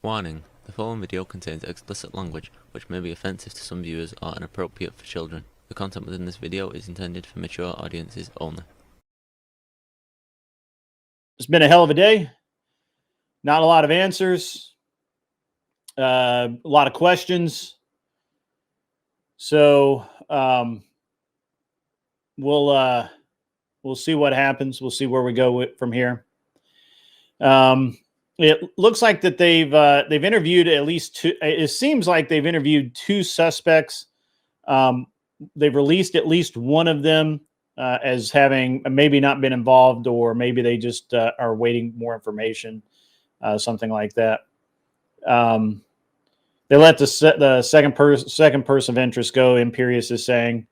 Warning: the following video contains explicit language which may be offensive to some viewers or inappropriate for children. The content within this video is intended for mature audiences only. It's been a hell of a day. Not a lot of answers. A lot of questions. So we'll see what happens. We'll see where we go from here. It looks like that they've interviewed at least two. It seems like they've interviewed two suspects. They've released at least one of them as having maybe not been involved, or maybe they just are waiting more information, something like that. They let the second person of interest go. Imperious is saying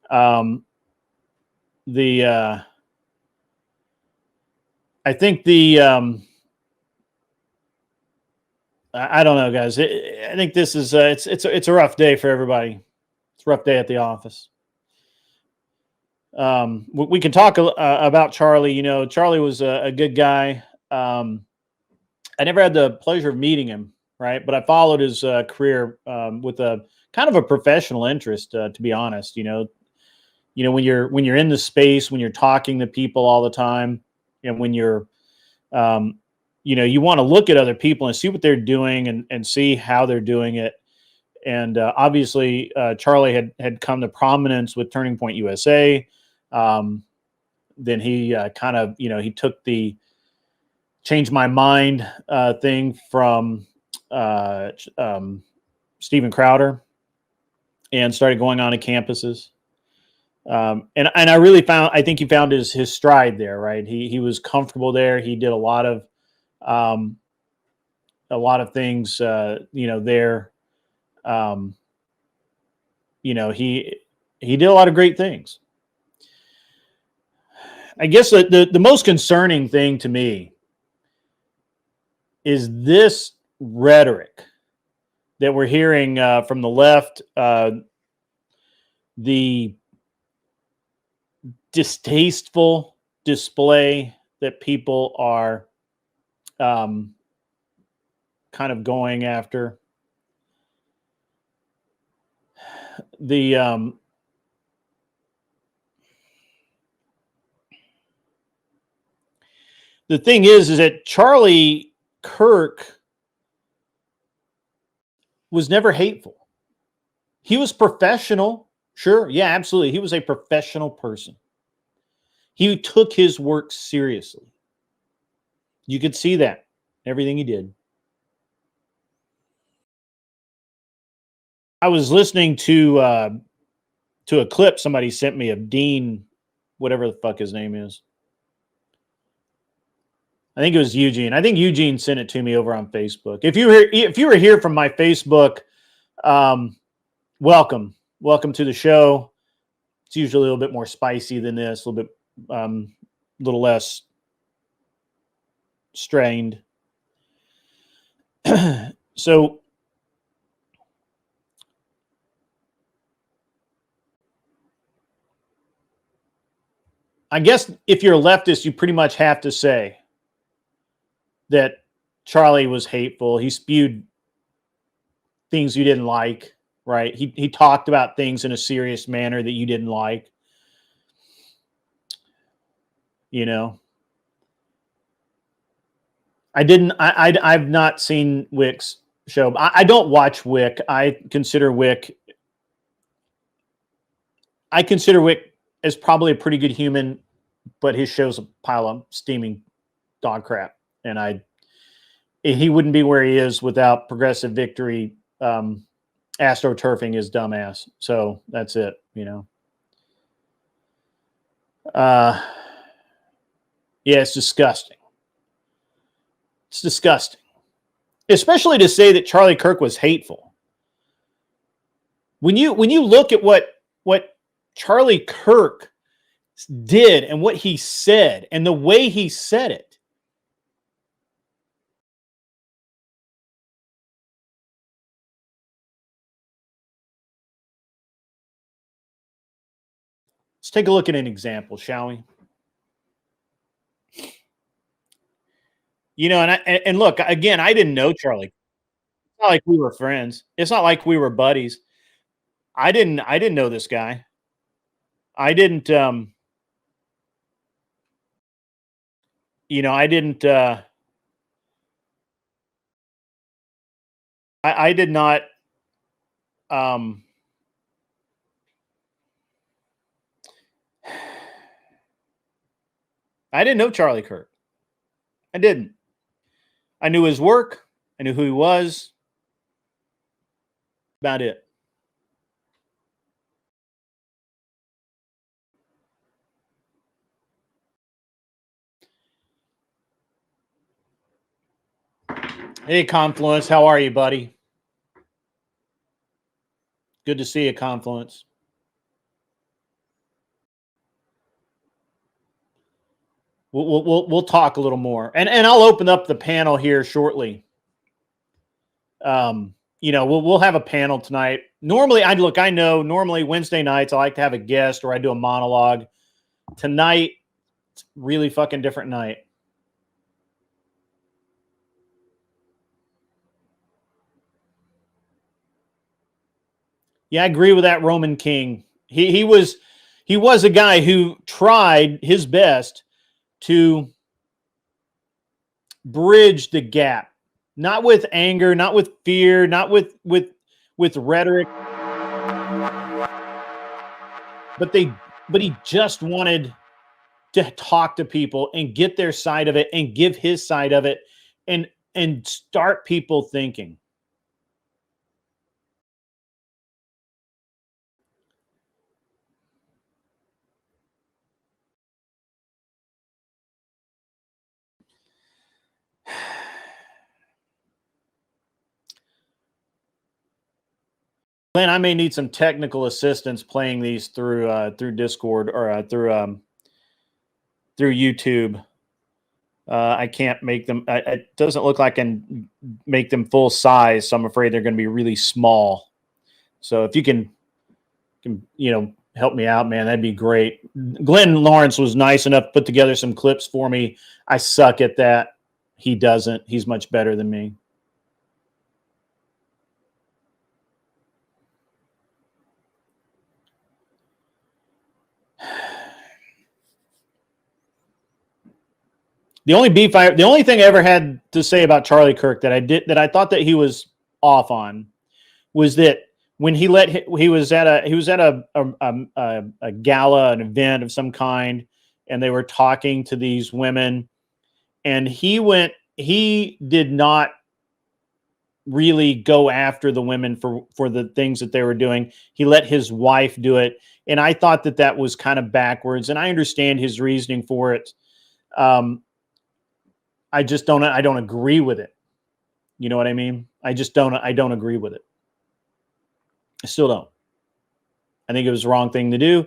I think I don't know, guys. I think this is it's a rough day for everybody. It's a rough day at the office. We can talk about Charlie. You know, Charlie was a good guy. I never had the pleasure of meeting him, right? But I followed his career with a kind of a professional interest, to be honest. You know, when you're in the space, when you're talking to people all the time, and when you're you want to look at other people and see what they're doing and see how they're doing it. And obviously, Charlie had come to prominence with Turning Point USA. Then he kind of, he took the Change My Mind thing from Steven Crowder and started going on to campuses. And I really I think he found his stride there, right? He was comfortable there. He did a lot of things, there. He did a lot of great things. I guess the most concerning thing to me is this rhetoric that we're hearing from the left, the distasteful display that people are kind of going after. The thing is that Charlie Kirk was never hateful. He was professional. Sure. Yeah, absolutely. He was a professional person. He took his work seriously. You could see that everything he did. I was listening to a clip somebody sent me of Dean, whatever the fuck his name is. I think it was Eugene. I think Eugene sent it to me over on Facebook. If you were here from my Facebook, welcome to the show. It's usually a little bit more spicy than this, a little bit, little less strained. So I guess if you're a leftist, you pretty much have to say that Charlie was hateful. He spewed things you didn't like, right? He talked about things in a serious manner that you didn't like. I've not seen Wick's show. I don't watch Wick. I consider Wick as probably a pretty good human, but his show's a pile of steaming dog crap. And he wouldn't be where he is without Progressive Victory astroturfing his dumbass. So that's it, Yeah, it's disgusting. It's disgusting. Especially to say that Charlie Kirk was hateful. When you look at what Charlie Kirk did and what he said and the way he said it, let's take a look at an example, shall we? And look, again, I didn't know Charlie. not like we were friends. It's not like we were buddies. I didn't know this guy. I didn't I didn't I did not um I didn't know Charlie Kirk. I didn't. I knew his work. I knew who he was. About it. Hey, Confluence. How are you, buddy? Good to see you, Confluence. We'll talk a little more, and I'll open up the panel here shortly. We'll have a panel tonight. Normally, I know normally Wednesday nights I like to have a guest or I do a monologue. Tonight, it's really fucking different night. Yeah, I agree with that Roman king. He was a guy who tried his best to bridge the gap, not with anger, not with fear, not with rhetoric, but he just wanted to talk to people and get their side of it and give his side of it and start people thinking. Glenn, I may need some technical assistance playing these through Discord or through YouTube. I can't make them. It doesn't look like I can make them full size, so I'm afraid they're going to be really small. So if you can help me out, man, that'd be great. Glenn Lawrence was nice enough to put together some clips for me. I suck at that. He doesn't. He's much better than me. The only thing I ever had to say about Charlie Kirk that I thought that he was off on was that when he was at a gala, an event of some kind, and they were talking to these women, and he did not really go after the women for the things that they were doing. He let his wife do it, and I thought that was kind of backwards, and I understand his reasoning for it. I don't agree with it. You know what I mean? I don't agree with it. I still don't. I think it was the wrong thing to do.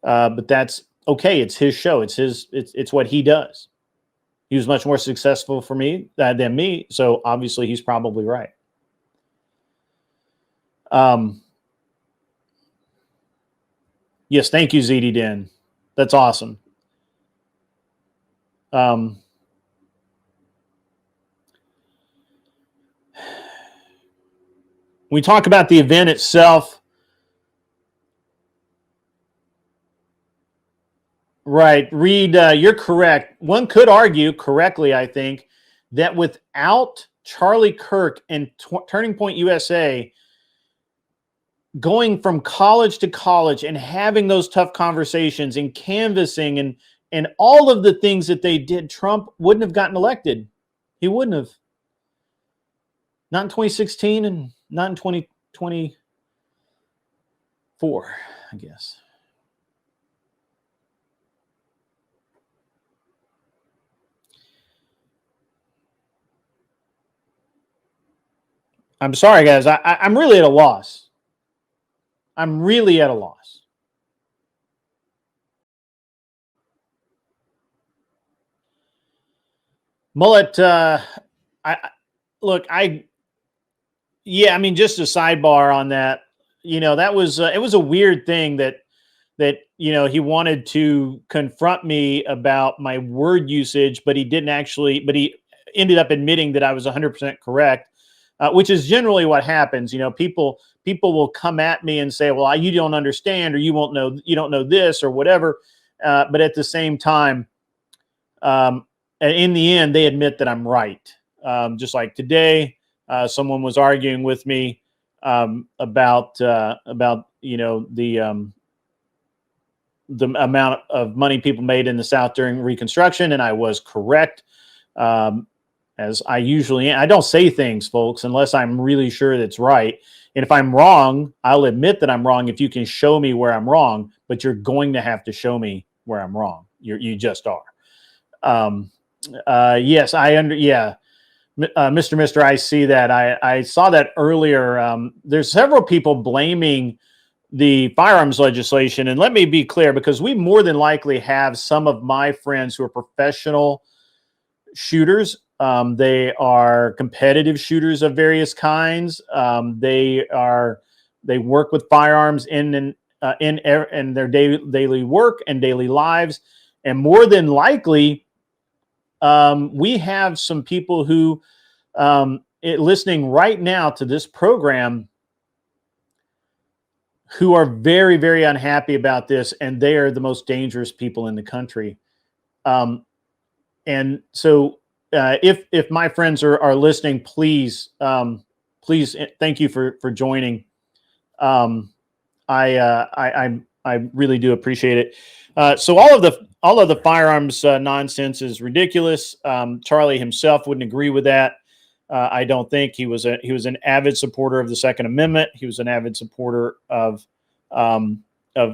But that's okay. It's his show. It's what he does. He was much more successful for me than me. So obviously he's probably right. Yes. Thank you, ZD Den. That's awesome. We talk about the event itself. Right. Reed, you're correct. One could argue correctly, I think, that without Charlie Kirk and Turning Point USA going from college to college and having those tough conversations and canvassing and all of the things that they did, Trump wouldn't have gotten elected. He wouldn't have. Not in 2016 and not in 2024, I guess. I'm sorry, guys. I'm really at a loss. I'm really at a loss. Mullet, I mean, just a sidebar on that. That was it was a weird thing that he wanted to confront me about my word usage, but he didn't actually. But he ended up admitting that I was 100% correct. which is generally what happens. People will come at me and say, well, you don't understand, or you don't know this or whatever. But at the same time, in the end, they admit that I'm right. Just like today, someone was arguing with me about the amount of money people made in the South during Reconstruction, and I was correct. As I usually am. I don't say things, folks, unless I'm really sure that's right. And if I'm wrong, I'll admit that I'm wrong if you can show me where I'm wrong, but you're going to have to show me where I'm wrong. You just are. Yes, Mr. I see that. I saw that earlier. There's several people blaming the firearms legislation. And let me be clear, because we more than likely have some of my friends who are professional shooters. They are competitive shooters of various kinds. They work with firearms in their daily work and daily lives. And more than likely, we have some people who listening right now to this program who are very, very unhappy about this, and they are the most dangerous people in the country. And so, if my friends are listening, please, thank you for joining. I really do appreciate it. So all of the firearms nonsense is ridiculous. Charlie himself wouldn't agree with that. I don't think he was an avid supporter of the Second Amendment. He was an avid supporter of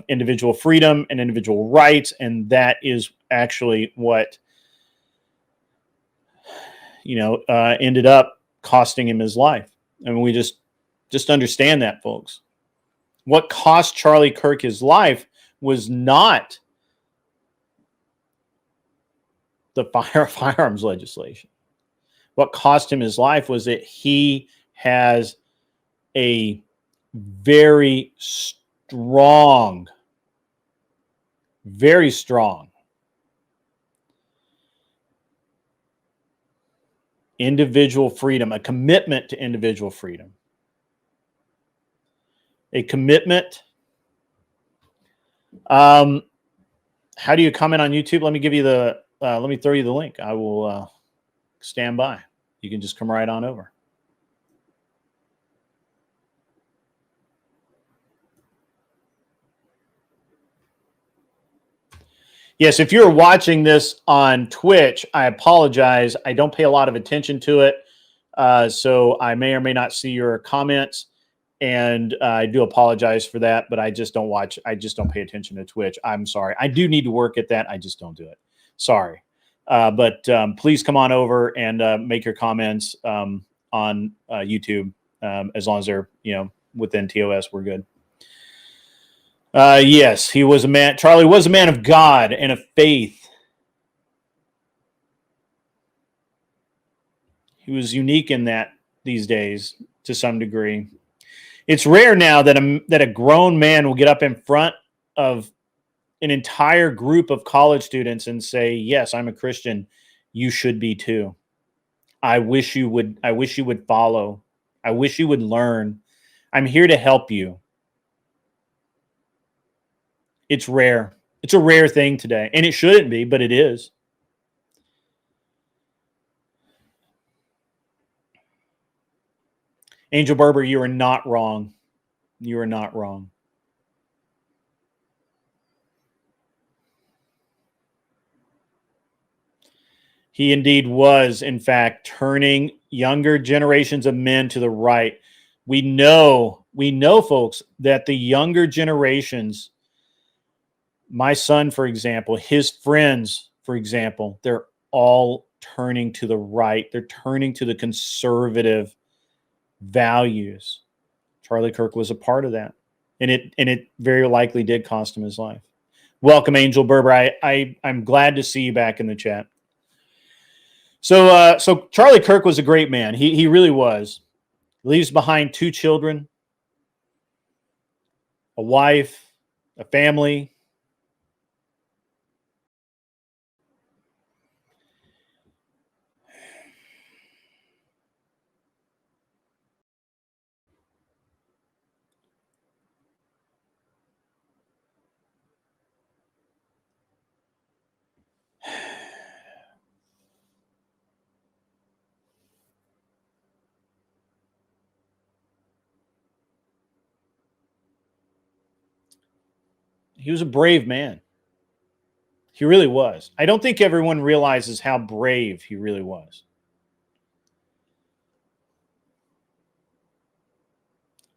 individual freedom and individual rights, and that is actually what ended up costing him his life. I mean, we just understand that, folks. What cost Charlie Kirk his life was not the firearms legislation. What cost him his life was that he has a very strong individual freedom, a commitment to individual freedom, a commitment. How do you comment on YouTube? Let me give you let me throw you the link. I will stand by. You can just come right on over. Yes, if you're watching this on Twitch, I apologize. I don't pay a lot of attention to it. So I may or may not see your comments. And I do apologize for that, but I just don't watch. I just don't pay attention to Twitch. I'm sorry. I do need to work at that. I just don't do it. Sorry. But please come on over and make your comments on YouTube. As long as they're, within TOS, we're good. Yes, he was a man. Charlie was a man of God and of faith. He was unique in that these days to some degree. It's rare now that a grown man will get up in front of an entire group of college students and say, "Yes, I'm a Christian. You should be too. I wish you would follow. I wish you would learn. I'm here to help you." It's rare. It's a rare thing today, and it shouldn't be, but it is. Angel Berber, you are not wrong. You are not wrong. He indeed was, in fact, turning younger generations of men to the right. We know, folks, that the younger generations, my son, for example, his friends, for example, they're all turning to the right. They're turning to the conservative values. Charlie Kirk was a part of that. And it very likely did cost him his life. Welcome, Angel Berber. I'm glad to see you back in the chat. So Charlie Kirk was a great man. He really was. Leaves behind 2 children, a wife, a family. he was a brave man. He really was. I don't think everyone realizes how brave he really was.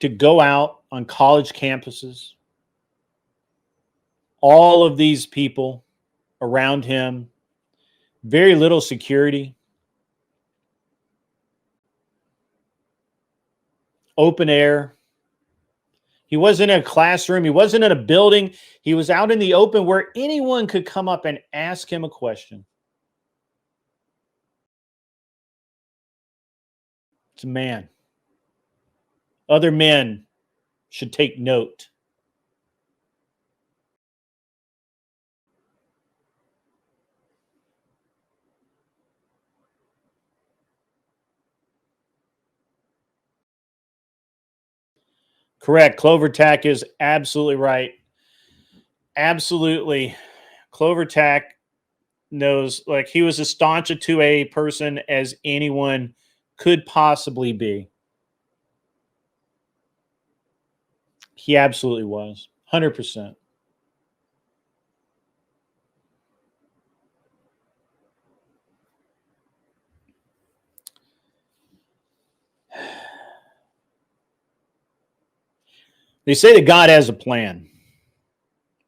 To go out on college campuses, all of these people around him, very little security, open air. He wasn't in a classroom. He wasn't in a building. He was out in the open where anyone could come up and ask him a question. It's a man. Other men should take note. Correct. Clover Tack is absolutely right. Absolutely. Clover Tack knows, like, he was as staunch a 2A person as anyone could possibly be. He absolutely was. 100%. They say that God has a plan.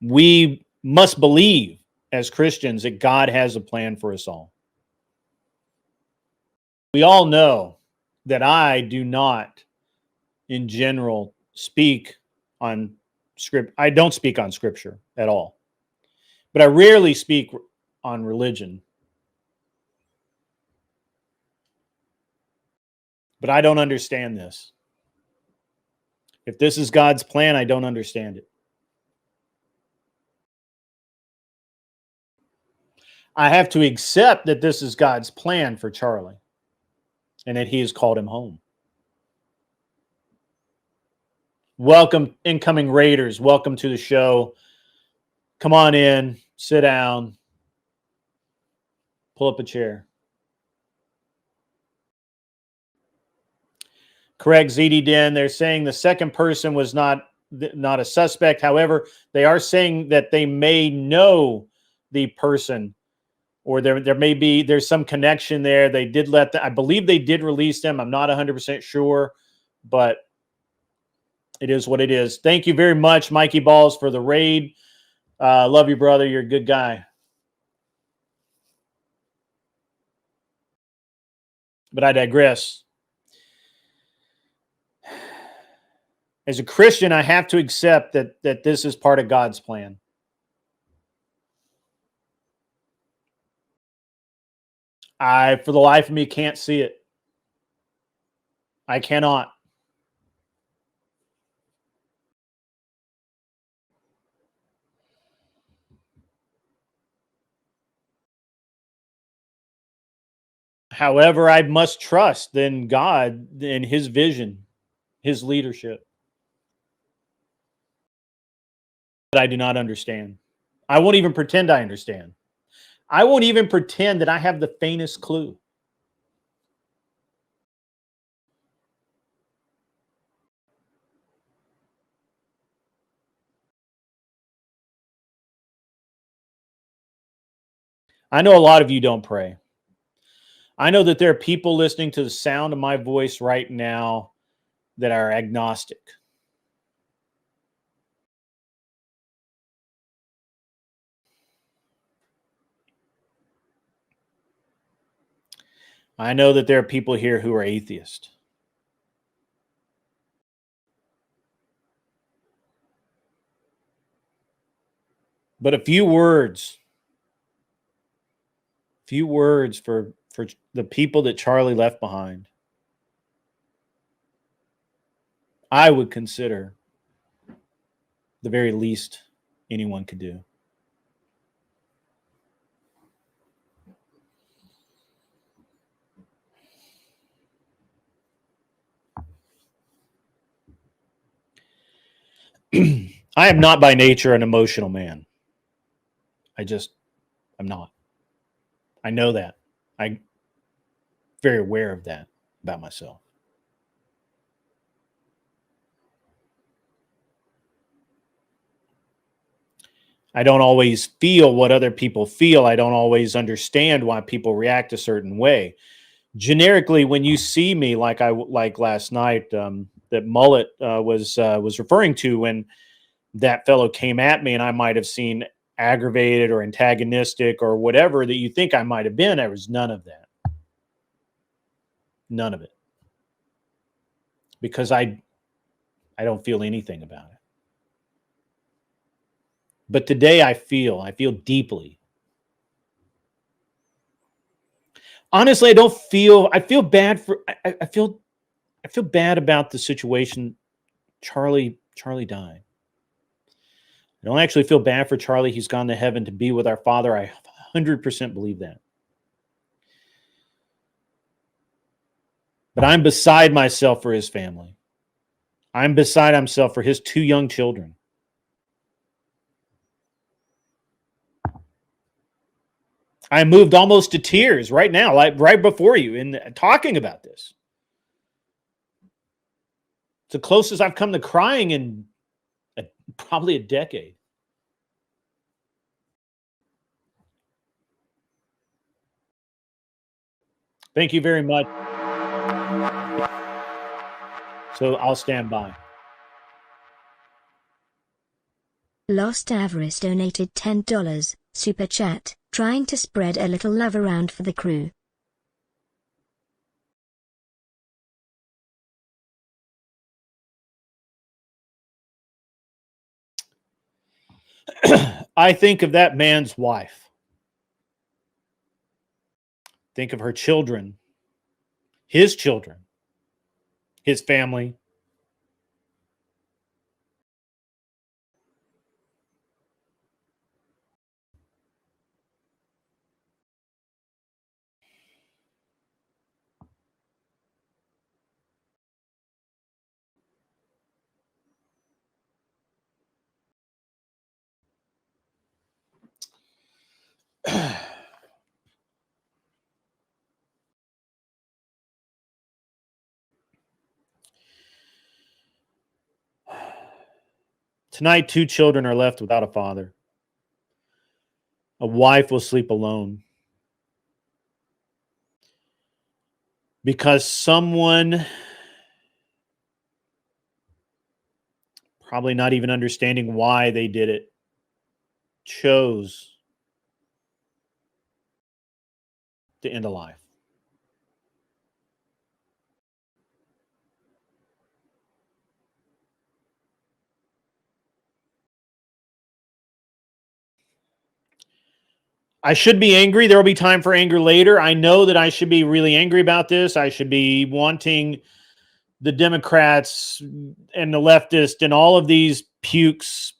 We must believe as Christians that God has a plan for us all. We all know that I do not, in general, speak on script. I don't speak on scripture at all, but I rarely speak on religion. But I don't understand this. If this is God's plan, I don't understand it. I have to accept that this is God's plan for Charlie and that he has called him home. Welcome, incoming Raiders. Welcome to the show. Come on in, sit down, pull up a chair. Correct, ZD Den. They're saying the second person was not a suspect. However, they are saying that they may know the person, or there's some connection there. They did I believe they did release them. I'm not 100% sure, but it is what it is. Thank you very much, Mikey Balls, for the raid. Love you, brother. You're a good guy. But I digress. As a Christian, I have to accept that this is part of God's plan. I, for the life of me, can't see it. I cannot. However, I must trust in God and his vision, his leadership. But I do not understand. I won't even pretend I understand. I won't even pretend that I have the faintest clue. I know a lot of you don't pray. I know that there are people listening to the sound of my voice right now that are agnostic. I know that there are people here who are atheists. But a few words for the people that Charlie left behind, I would consider the very least anyone could do. I am not by nature an emotional man. I'm not. I know that. I'm very aware of that about myself. I don't always feel what other people feel. I don't always understand why people react a certain way. Generically, when you see me like last night, that Mullet was referring to, when that fellow came at me and I might have seemed aggravated or antagonistic or whatever that you think I might have been, there was none of that. None of it. Because I don't feel anything about it. But today I feel deeply. Honestly, I feel bad for, I feel bad about the situation. Charlie died. I don't actually feel bad for Charlie. He's gone to heaven to be with our Father. I 100% believe that. But I'm beside myself for his family. I'm beside myself for his 2 young children. I moved almost to tears right now, like right before you, in talking about this. It's the closest I've come to crying in probably a decade. Thank you very much. So I'll stand by. Lost Avarice donated $10, super chat, trying to spread a little love around for the crew. I think of that man's wife. Think of her children, his family. Tonight, 2 children are left without a father. A wife will sleep alone. Because someone, probably not even understanding why they did it, chose to end a life. I should be angry. There will be time for anger later. I know that I should be really angry about this. I should be wanting the Democrats and the leftists and all of these pukes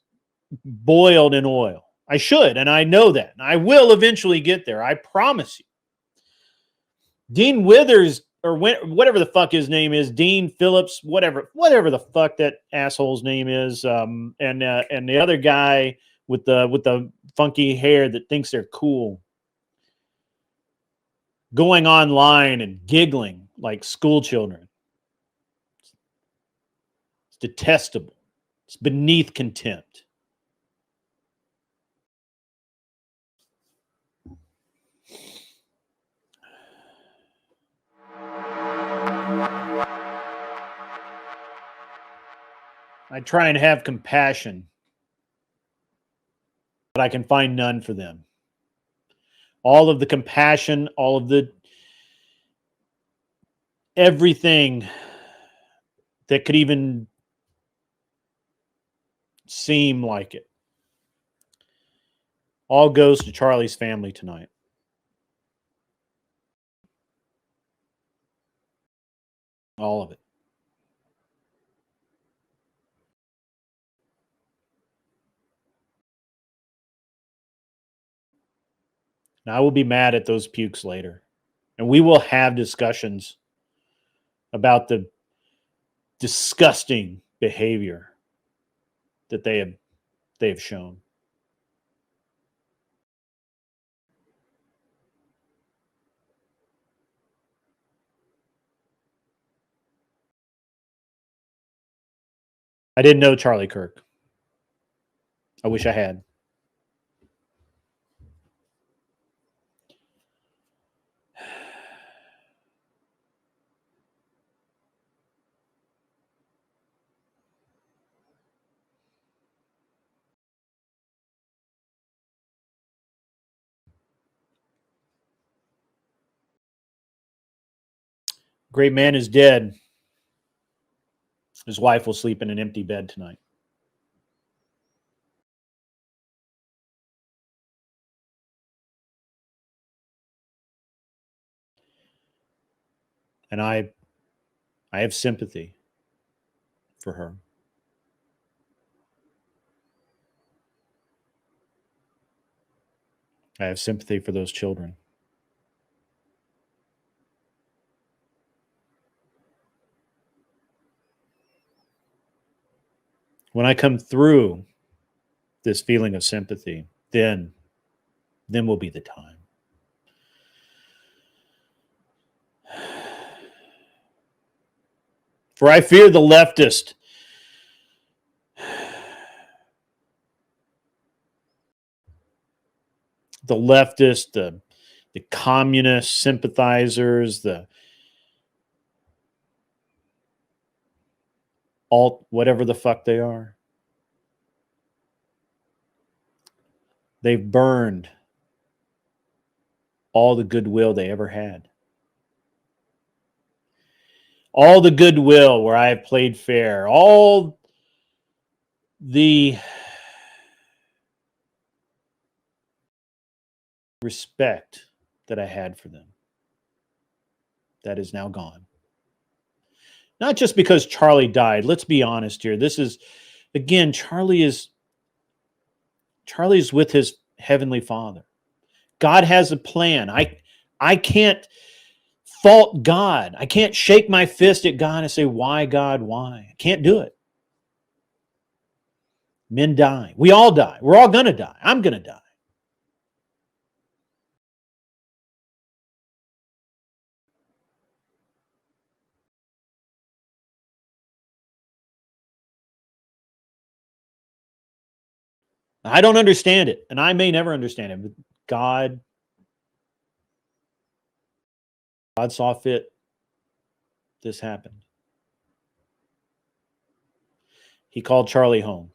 boiled in oil. I should, and I know that. And I will eventually get there. I promise you. Dean Withers, or whatever the fuck his name is, Dean Phillips, whatever the fuck that asshole's name is, and the other guy with the funky hair that thinks they're cool, going online and giggling like school children. It's detestable. It's beneath contempt. I try and have compassion, but I can find none for them. All of the compassion, all of the everything that could even seem like it, all goes to Charlie's family tonight. All of it. And I will be mad at those pukes later. And we will have discussions about the disgusting behavior that they have shown. I didn't know Charlie Kirk. I wish I had. Great man is dead. His wife will sleep in an empty bed tonight. And I have sympathy for her. I have sympathy for those children. When I come through this feeling of sympathy, then will be the time. For I fear the leftist. The leftist, the communist sympathizers, the alt, whatever the fuck they are. They've burned all the goodwill they ever had. All the goodwill where I have played fair. All the respect that I had for them. That is now gone. Not just because Charlie died. Let's be honest here. This is, again, Charlie is with his heavenly Father. God has a plan. I can't fault God. I can't shake my fist at God and say, why, God, why? I can't do it. Men die. We all die. We're all going to die. I'm going to die. I don't understand it, and I may never understand it, but God saw fit this happened. He called Charlie home.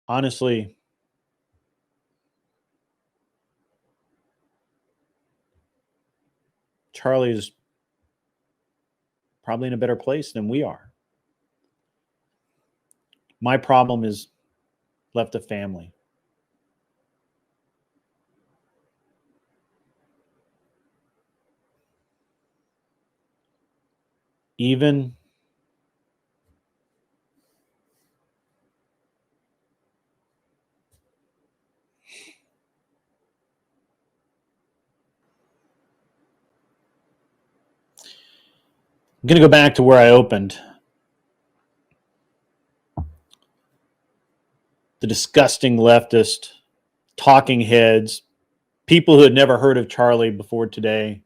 Honestly, Charlie is probably in a better place than we are. My problem is left a family. Even I'm going to go back to where I opened. The disgusting leftist, talking heads, people who had never heard of Charlie before today.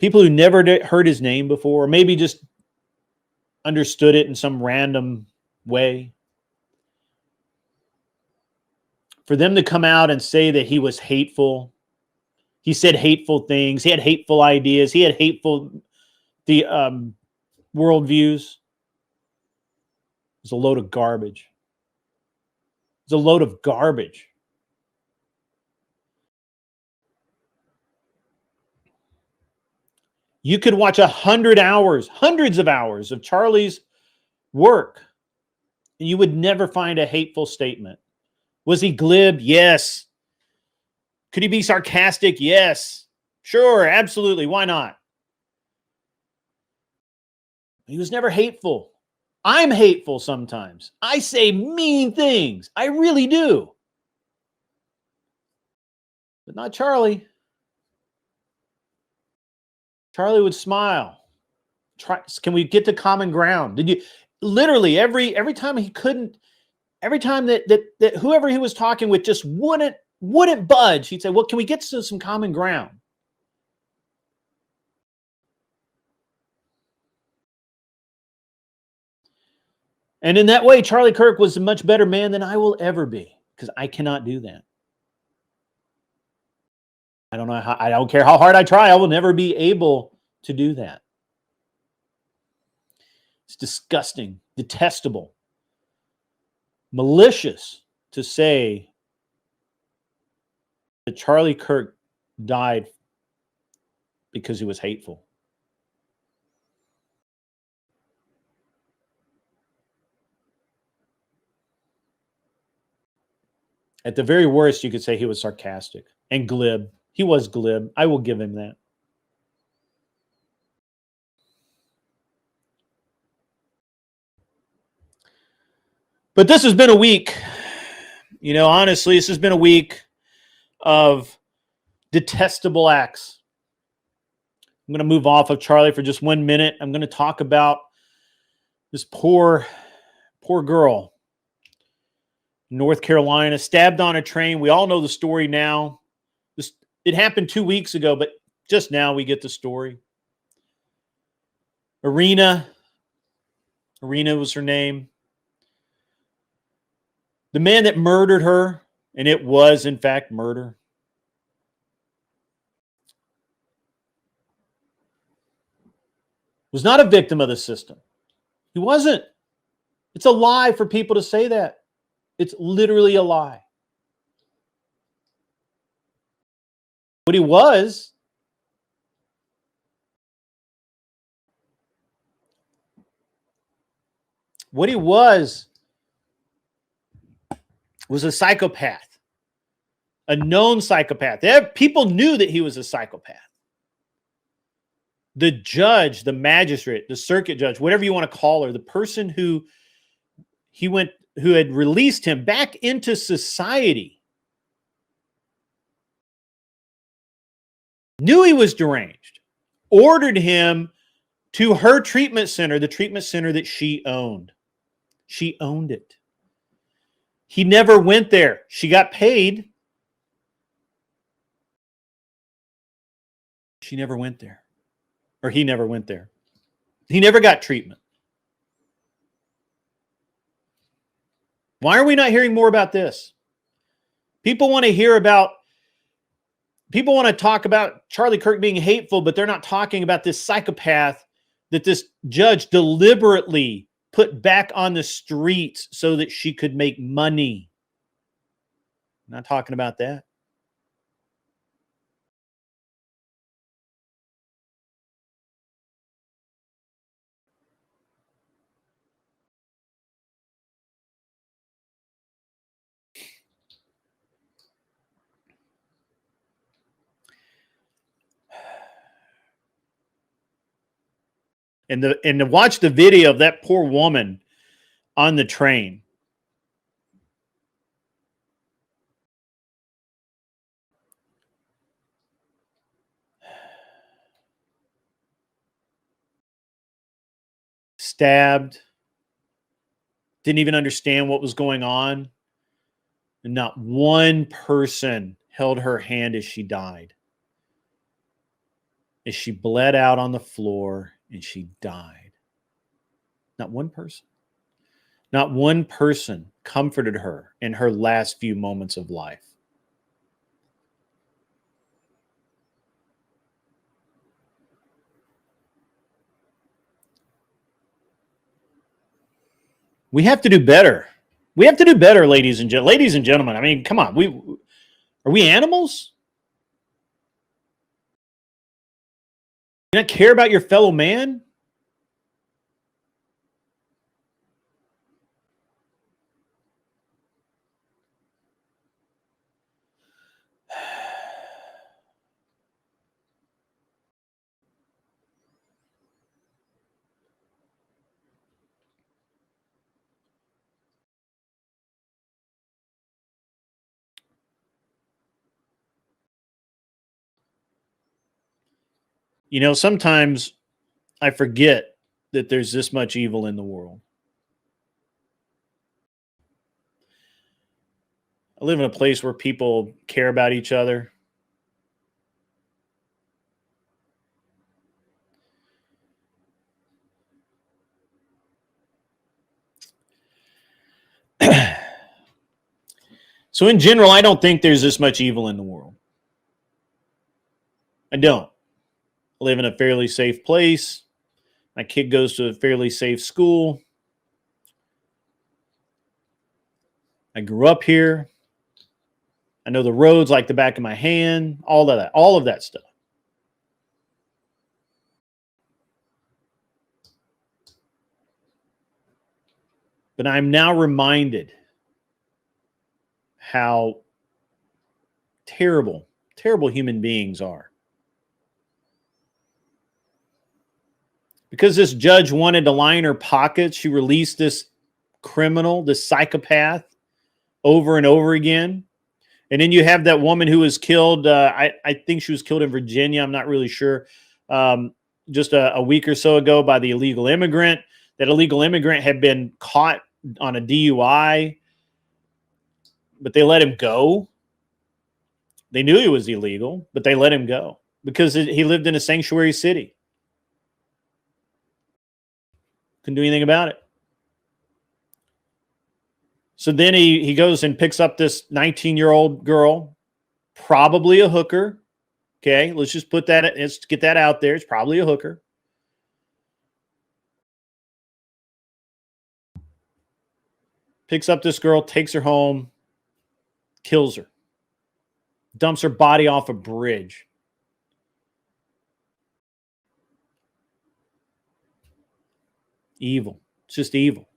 People who never heard his name before, or maybe just understood it in some random way. For them to come out and say that he was hateful, he said hateful things, he had hateful ideas, he had hateful worldviews, it's a load of garbage. It's a load of garbage. You could watch 100 hours, hundreds of hours of Charlie's work, and you would never find a hateful statement. Was he glib? Yes. Could he be sarcastic? Yes. Sure, absolutely. Why not? He was never hateful. I'm hateful sometimes. I say mean things. I really do. But not Charlie. Charlie would smile. Can we get to common ground? Did you literally every time he couldn't, every time that whoever he was talking with just wouldn't budge, he'd say, well, can we get to some common ground? And in that way, Charlie Kirk was a much better man than I will ever be, because I cannot do that. I don't know how, I don't care how hard I try. I will never be able to do that. It's disgusting, detestable, malicious to say that Charlie Kirk died because he was hateful. At the very worst, you could say he was sarcastic and glib. He was glib. I will give him that. But this has been a week. You know, honestly, this has been a week of detestable acts. I'm going to move off of Charlie for just 1 minute. I'm going to talk about this poor girl, North Carolina, stabbed on a train. We all know the story now. It happened 2 weeks ago, but just now we get the story. Irina was her name. The man that murdered her, and it was, in fact, murder, was not a victim of the system. He wasn't. It's a lie for people to say that. It's literally a lie. What he was a psychopath, a known psychopath. People knew that he was a psychopath. The judge, the magistrate, the circuit judge, whatever you want to call her, the person who had released him back into society, knew he was deranged, ordered him to her treatment center, the treatment center that she owned. She owned it. He never went there. She got paid. She never went there. Or he never went there. He never got treatment. Why are we not hearing more about this? People want to talk about Charlie Kirk being hateful, but they're not talking about this psychopath that this judge deliberately put back on the streets so that she could make money. I'm not talking about that. And to watch the video of that poor woman on the train. Stabbed. Didn't even understand what was going on. And not one person held her hand as she died. As she bled out on the floor and she died. Not one person. Not one person comforted her in her last few moments of life. We have to do better. We have to do better, ladies and gentlemen. I mean, come on. Are we animals? You not care about your fellow man? You know, sometimes I forget that there's this much evil in the world. I live in a place where people care about each other. So in general, I don't think there's this much evil in the world. I don't. I live in a fairly safe place. My kid goes to a fairly safe school. I grew up here. I know the roads like the back of my hand, all of that stuff. But I'm now reminded how terrible, terrible human beings are. Because this judge wanted to line her pockets, she released this criminal, this psychopath, over and over again. And then you have that woman who was killed. I think she was killed in Virginia. I'm not really sure. Just a week or so ago by the illegal immigrant. That illegal immigrant had been caught on a DUI, but they let him go. They knew he was illegal, but they let him go because he lived in a sanctuary city. Couldn't do anything about it. So then he goes and picks up this 19-year-old girl, probably a hooker. Okay, let's just let's get that out there. It's probably a hooker. Picks up this girl, takes her home, kills her, dumps her body off a bridge. Evil. It's just evil.